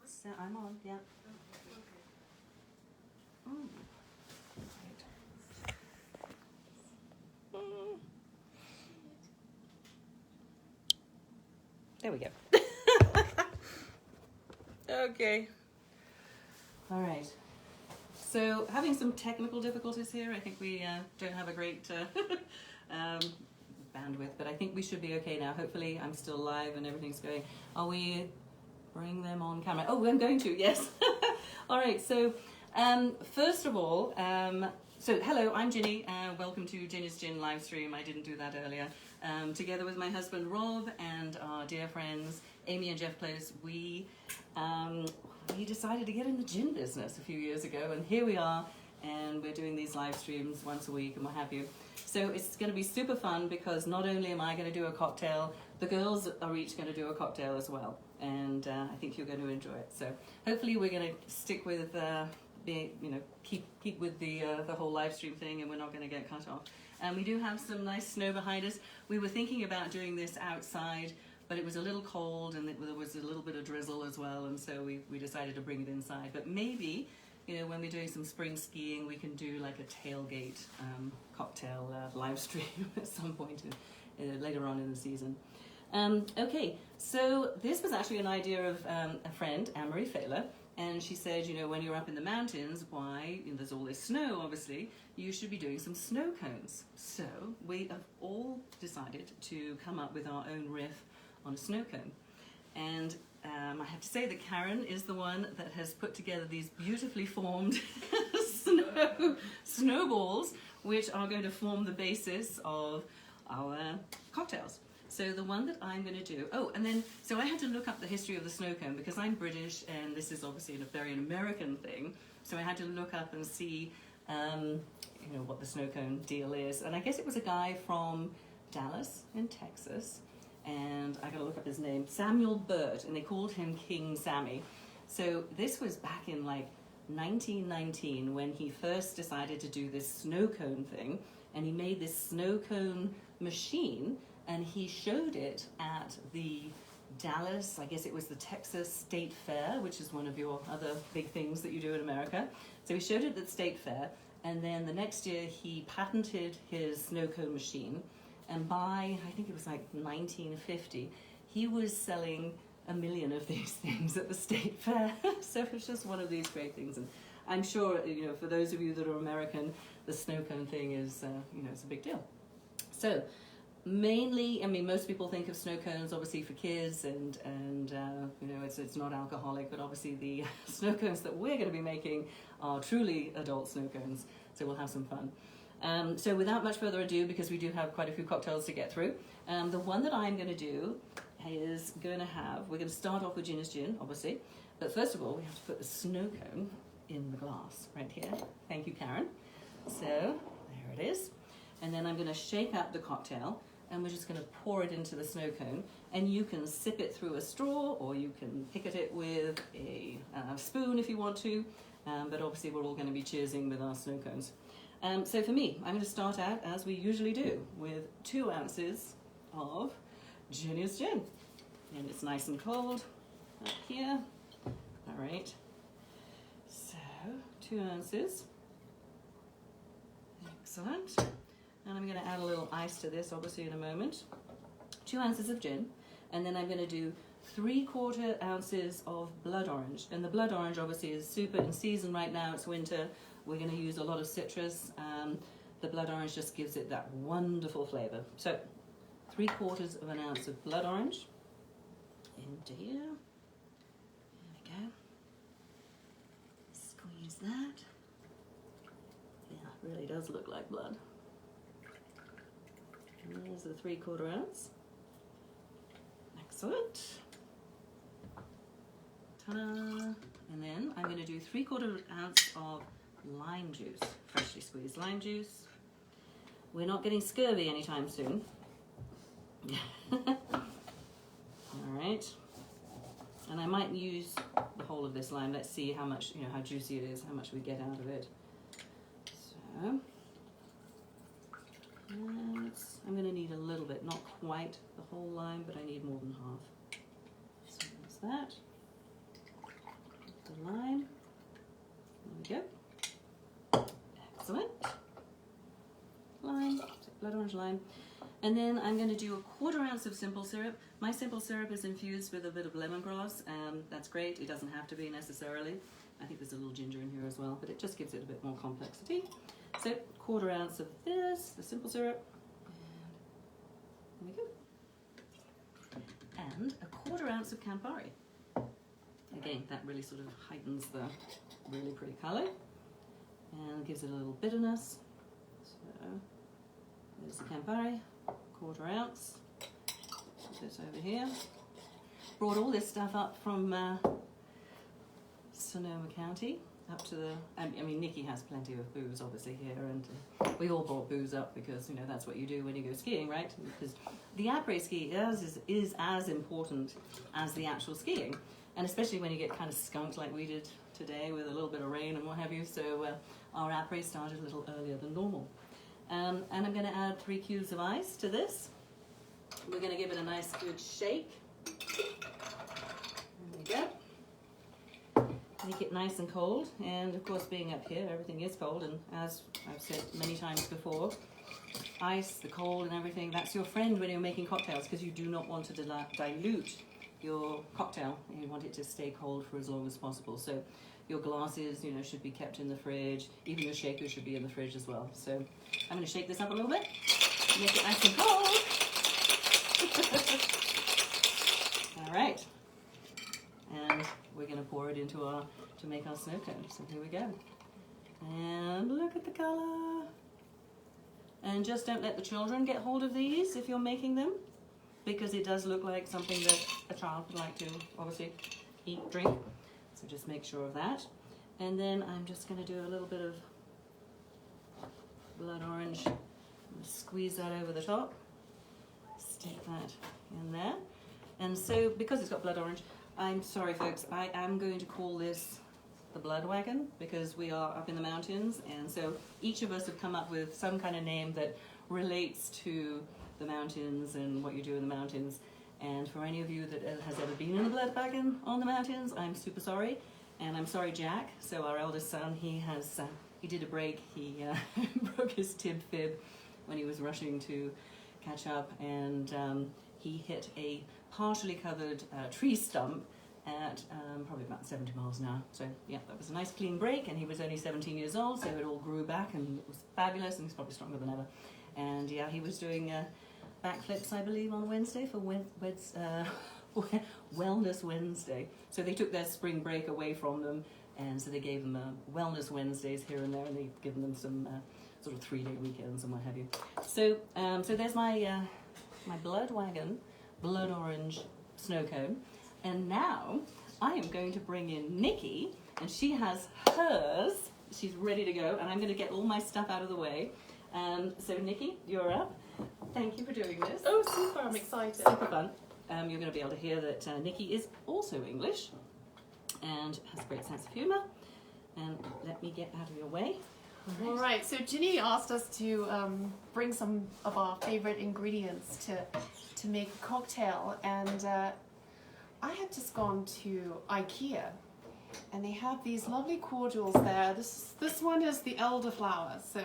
So I'm on, yeah. Okay. There we go. Okay. All right. So having some technical difficulties here. I think we don't have a great bandwidth, but I think we should be okay now. Hopefully I'm still live and everything's going. Are we bring them on camera? Oh, I'm going to, yes. All right, so first of all, so hello, I'm Ginny. Welcome to Ginny's Gin live stream. I didn't do that earlier. Together with my husband Rob and our dear friends Amy and Jeff Close, we decided to get in the gin business a few years ago, and here we are, and we're doing these live streams once a week and what have you. So it's going to be super fun because not only am I going to do a cocktail, the girls are each going to do a cocktail as well, and I think you're going to enjoy it. So hopefully we're going to stick with keep with the whole live stream thing, and we're not going to get cut off. And we do have some nice snow behind us. We were thinking about doing this outside, but it was a little cold and there was a little bit of drizzle as well, and so we decided to bring it inside. But maybe, when we're doing some spring skiing, we can do like a tailgate cocktail live stream at some point later on in the season. Okay, so this was actually an idea of a friend, Anne-Marie Failer, and she said, when you're up in the mountains, there's all this snow, obviously, you should be doing some snow cones. So we have all decided to come up with our own riff on a snow cone. And I have to say that Karen is the one that has put together these beautifully formed snowballs, which are going to form the basis of our cocktails. So the one that I'm going to do, so I had to look up the history of the snow cone because I'm British and this is obviously a very American thing. So I had to look up and see, what the snow cone deal is. And I guess it was a guy from Dallas in Texas, and I got to look up his name, Samuel Burt, and they called him King Sammy. So this was back in 1919 when he first decided to do this snow cone thing, and he made this snow cone machine, and he showed it at the Dallas, I guess it was the Texas State Fair, which is one of your other big things that you do in America. So he showed it at the State Fair, and then the next year he patented his snow cone machine, and by, I think it was 1950, he was selling 1 million of these things at the State Fair. So it's just one of these great things, and I'm sure, for those of you that are American, the snow cone thing is, it's a big deal. So mainly, most people think of snow cones obviously for kids, and it's not alcoholic, but obviously the snow cones that we're going to be making are truly adult snow cones, so we'll have some fun. So without much further ado, because we do have quite a few cocktails to get through, the one that I'm going to do is we're going to start off with Ginny's Gin, obviously, but first of all we have to put the snow cone in the glass right here. Thank you, Karen. So there it is, and then I'm going to shake up the cocktail, and we're just going to pour it into the snow cone, and you can sip it through a straw, or you can pick at it with a spoon if you want to, but obviously we're all going to be cheersing with our snow cones. So for me, I'm going to start out, as we usually do, with 2 ounces of Ginny's Gin. And it's nice and cold up here. All right. So 2 ounces. Excellent. And I'm going to add a little ice to this, obviously, in a moment. 2 ounces of gin. And then I'm going to do 3/4 ounces of blood orange. And the blood orange, obviously, is super in season right now. It's winter. We're going to use a lot of citrus. The blood orange just gives it that wonderful flavor. So 3/4 of an ounce of blood orange into here. There we go. Squeeze that. Yeah, it really does look like blood. And there's the 3/4 ounce. Excellent. Ta-da! And then I'm going to do 3/4 ounce of lime juice, freshly squeezed lime juice. We're not getting scurvy anytime soon. All right. And I might use the whole of this lime. Let's see how much, how juicy it is, how much we get out of it. So, I'm going to need a little bit, not quite the whole lime, but I need more than half. So there's that. just a line. There we go. Excellent. Lime, blood orange lime. And then I'm going to do a 1/4 ounce of simple syrup. My simple syrup is infused with a bit of lemongrass. That's great. It doesn't have to be necessarily. I think there's a little ginger in here as well, but it just gives it a bit more complexity. So 1/4 ounce of this, the simple syrup. And there we go. And a 1/4 ounce of Campari. Again, that really sort of heightens the really pretty colour and gives it a little bitterness. So there's the Campari, 1/4 ounce. Put this over here. Brought all this stuff up from Sonoma County up to the. I mean, Nikki has plenty of booze obviously here, and we all brought booze up because you know that's what you do when you go skiing, right? Because the Apres ski is as important as the actual skiing, and especially when you get kind of skunked like we did today with a little bit of rain and what have you. So our Apres started a little earlier than normal. And I'm going to add 3 cubes of ice to this. We're going to give it a nice good shake. There we go. Make it nice and cold. And of course, being up here, everything is cold. And as I've said many times before, ice, the cold and everything, that's your friend when you're making cocktails, because you do not want to dilute your cocktail. You want it to stay cold for as long as possible. So your glasses, you know, should be kept in the fridge. Even your shaker should be in the fridge as well. So I'm going to shake this up a little bit, make it nice and cold. All right, and we're going to pour it into to make our snow cone. So here we go. And look at the color. And just don't let the children get hold of these if you're making them, because it does look like something that a child would like to obviously eat, drink. So just make sure of that. And then I'm just going to do a little bit of blood orange. Squeeze that over the top. Stick that in there. And so because it's got blood orange, I'm sorry folks, I am going to call this the Blood Wagon because we are up in the mountains, and so each of us have come up with some kind of name that relates to the mountains and what you do in the mountains. And for any of you that has ever been in a Blood Wagon on the mountains, I'm super sorry. And I'm sorry, Jack. So our eldest son, he did a break. He broke his fib when he was rushing to catch up, and he hit a partially covered tree stump at probably about 70 miles an hour. So yeah, that was a nice clean break, and he was only 17 years old, so it all grew back and it was fabulous, and he's probably stronger than ever. And yeah, he was doing backflips, I believe, on Wednesday for Wellness Wednesday. So they took their spring break away from them, and so they gave them Wellness Wednesdays here and there, and they've given them some sort of 3-day weekends and what have you. So so there's my my Blood Wagon blood orange snow cone, and now I am going to bring in Nikki, and she has hers. She's ready to go, and I'm going to get all my stuff out of the way. So Nikki, you're up. Thank you for doing this. Oh, super, I'm excited. Super fun. You're going to be able to hear that Nikki is also English and has a great sense of humour. And let me get out of your way. All right, so Ginny asked us to bring some of our favourite ingredients to make a cocktail, and I had just gone to IKEA, and they have these lovely cordials there. This one is the elderflower, so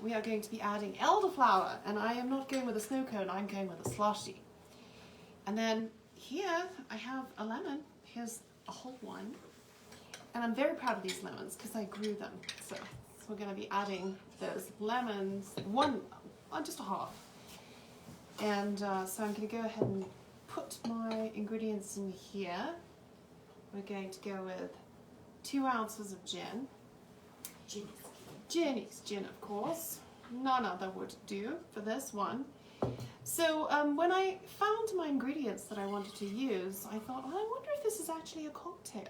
we are going to be adding elderflower, and I am not going with a snow cone, I'm going with a slushy. And then here I have a lemon. Here's a whole one. And I'm very proud of these lemons because I grew them. So we're going to be adding those lemons, just a half. And so I'm going to go ahead and put my ingredients in here. We're going to go with 2 ounces of gin. Ginny's gin, of course. None other would do for this one. So when I found my ingredients that I wanted to use, I thought, well, I wonder if this is actually a cocktail.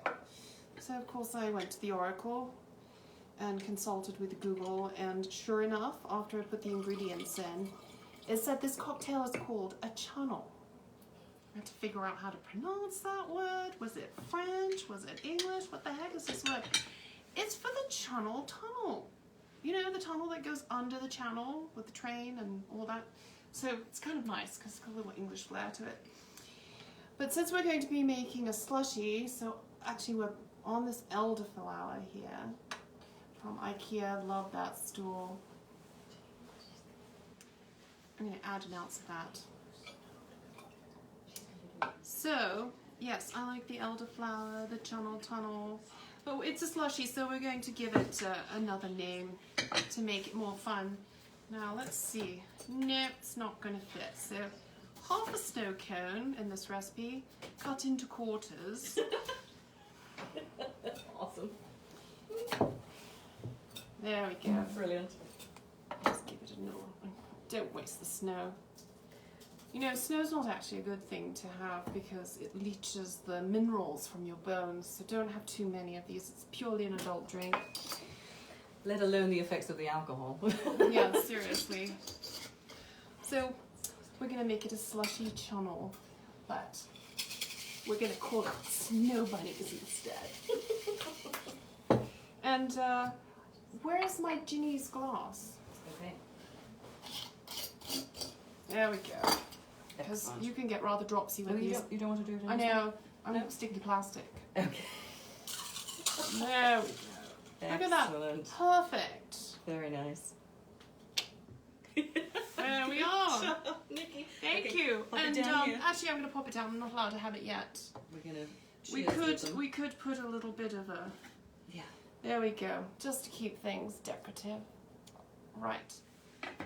So of course I went to the Oracle and consulted with Google, and sure enough, after I put the ingredients in, it said this cocktail is called a channel. I had to figure out how to pronounce that word. Was it French? Was it English? What the heck is this word? It's for the Channel Tunnel. You know, the tunnel that goes under the channel with the train and all that. So it's kind of nice because it's got a little English flair to it. But since we're going to be making a slushy, so actually we're on this elderflower here from IKEA. Love that store. I'm going to add an ounce of that. So, yes, I like the elderflower, the channel tunnel. But it's a slushy, so we're going to give it another name to make it more fun. Now, let's see. Nope, it's not going to fit. So, half a snow cone in this recipe, cut into quarters. Awesome. There we go. Brilliant. Just give it a no. Don't waste the snow. You know, snow's not actually a good thing to have because it leaches the minerals from your bones. So don't have too many of these. It's purely an adult drink. Let alone the effects of the alcohol. Yeah, seriously. So we're going to make it a slushy channel, but we're going to call it Snow Bunnies instead. And where's my Ginny's glass? Okay. There we go. Because you can get rather dropsy with these. You don't want to do it? I know. I'm sticky plastic. Okay. There we go. Look at that. Perfect. Very nice. There we are. Nikki. Thank Okay, you. pop it And down here. actually, I'm going to pop it down. I'm not allowed to have it yet. We're gonna. We could put a little bit of a. Yeah. There we go. Just to keep things decorative. Right.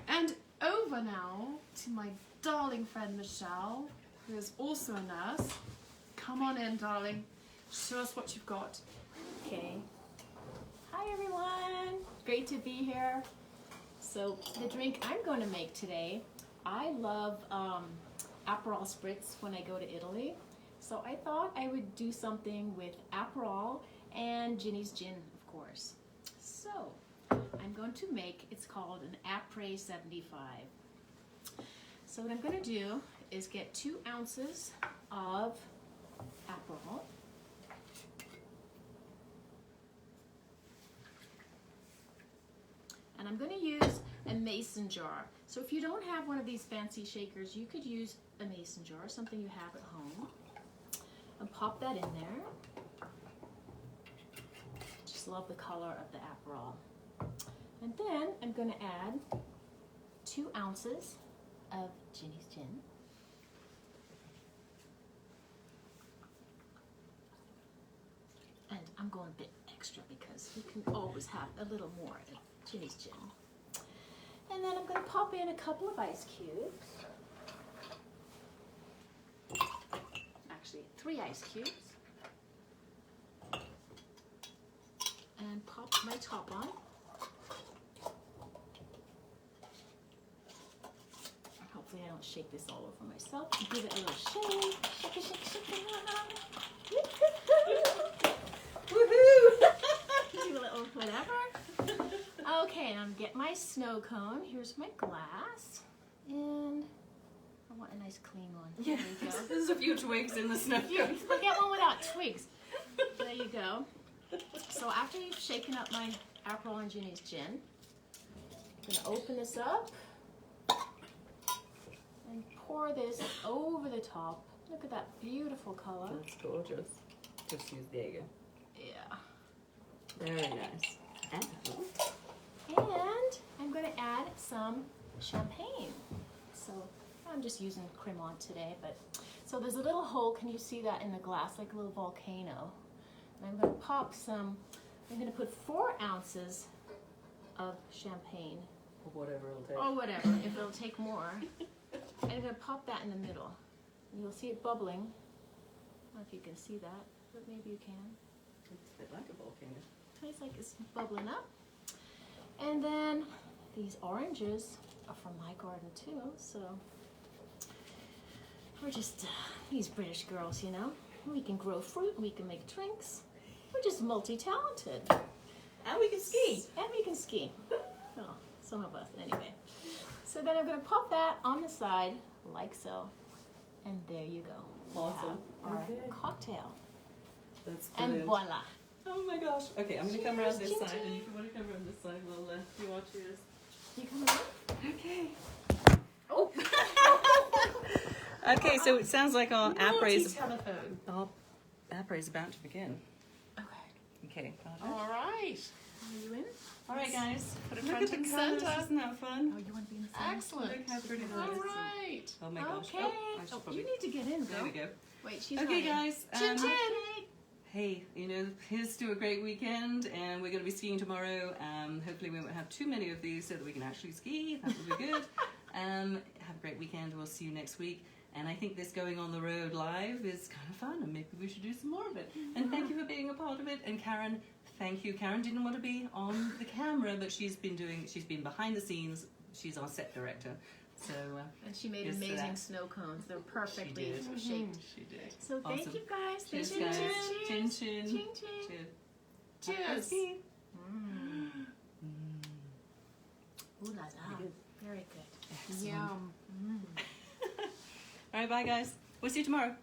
And over now to my darling friend Michelle, who is also a nurse. Come on in, darling. Show us what you've got. Okay. Hi everyone. Great to be here. So the drink I'm going to make today, I love Aperol spritz when I go to Italy. So I thought I would do something with Aperol and Ginny's gin, of course. So I'm going to make, it's called an Apres 75. So what I'm going to do is get 2 ounces of Aperol. And I'm going to use a mason jar. So if you don't have one of these fancy shakers, you could use a mason jar, something you have at home. And pop that in there. Just love the color of the Aperol. And then I'm going to add 2 ounces of Ginny's gin. And I'm going a bit extra because you can always have a little more of Ginny's gin. And then I'm going to pop in a couple of ice cubes. Actually, 3 ice cubes. And pop my top on. Hopefully I don't shake this all over myself. Give it a little shake. Shake it, shake it, shake it. Woohoo! Do a little whatever. Okay, and I'm getting my snow cone. Here's my glass. And I want a nice clean one. Yeah. There you go. There's a few twigs in the snow. I'll get one without twigs. There you go. So after you've shaken up my Aperol and Ginny's gin, I'm going to open this up and pour this over the top. Look at that beautiful color. That's gorgeous. Just use, there you go. Yeah. Very nice. And And I'm going to add some champagne. So I'm just using Cremant today, but so there's a little hole. Can you see that in the glass, like a little volcano? And I'm going to pop some. I'm going to put 4 ounces of champagne. or whatever it'll take. Or whatever, if it'll take more. And I'm going to pop that in the middle. And you'll see it bubbling. I don't know if you can see that, but maybe you can. It's a bit like a volcano. Tastes like it's bubbling up. And then these oranges are from my garden too, so we're just these British girls, you know. We can grow fruit, we can make drinks. We're just multi-talented. And we can ski. And we can ski. Well, some of us anyway. So then I'm going to pop that on the side, like so. And there you go. Awesome. Our Okay. cocktail. That's And brilliant. voila. Oh my gosh. Okay, I'm going to come around this Cheers, side, Ginny. and if you want to come around this side, we'll do our cheers. You coming on? Okay. Oh. Okay, so it sounds like our Apres, Telephone. our Apres is about to begin. Okay. Okay, got it. All right. Are you in? All right, guys. Put it Look front at the and colours. center. Isn't that fun? Oh, you want to be in the center? Excellent. Look how pretty that All is. right. Oh my gosh. Okay. Oh, I should Oh, probably... you need to get in, girl. There we go. Wait, she's Okay, not in. guys. Chin chin. Hey, you know, here's to a great weekend, and we're going to be skiing tomorrow. Hopefully we won't have too many of these so that we can actually ski. That would be good. Have a great weekend. We'll see you next week. And I think this going on the road live is kind of fun, and maybe we should do some more of it. And thank you for being a part of it. And Karen, thank you. Karen didn't want to be on the camera, but she's been behind the scenes. She's our set director. So And she made Yes, amazing that. snow cones. They're perfectly did. shaped. she did. So thank Awesome. you guys. Cheers, Thank you. guys. Cheers. Chin chin. Ching, ching. Cheers. Cheers. Ooh la la. Very good. Excellent. Yum. All right, bye guys. We'll see you tomorrow.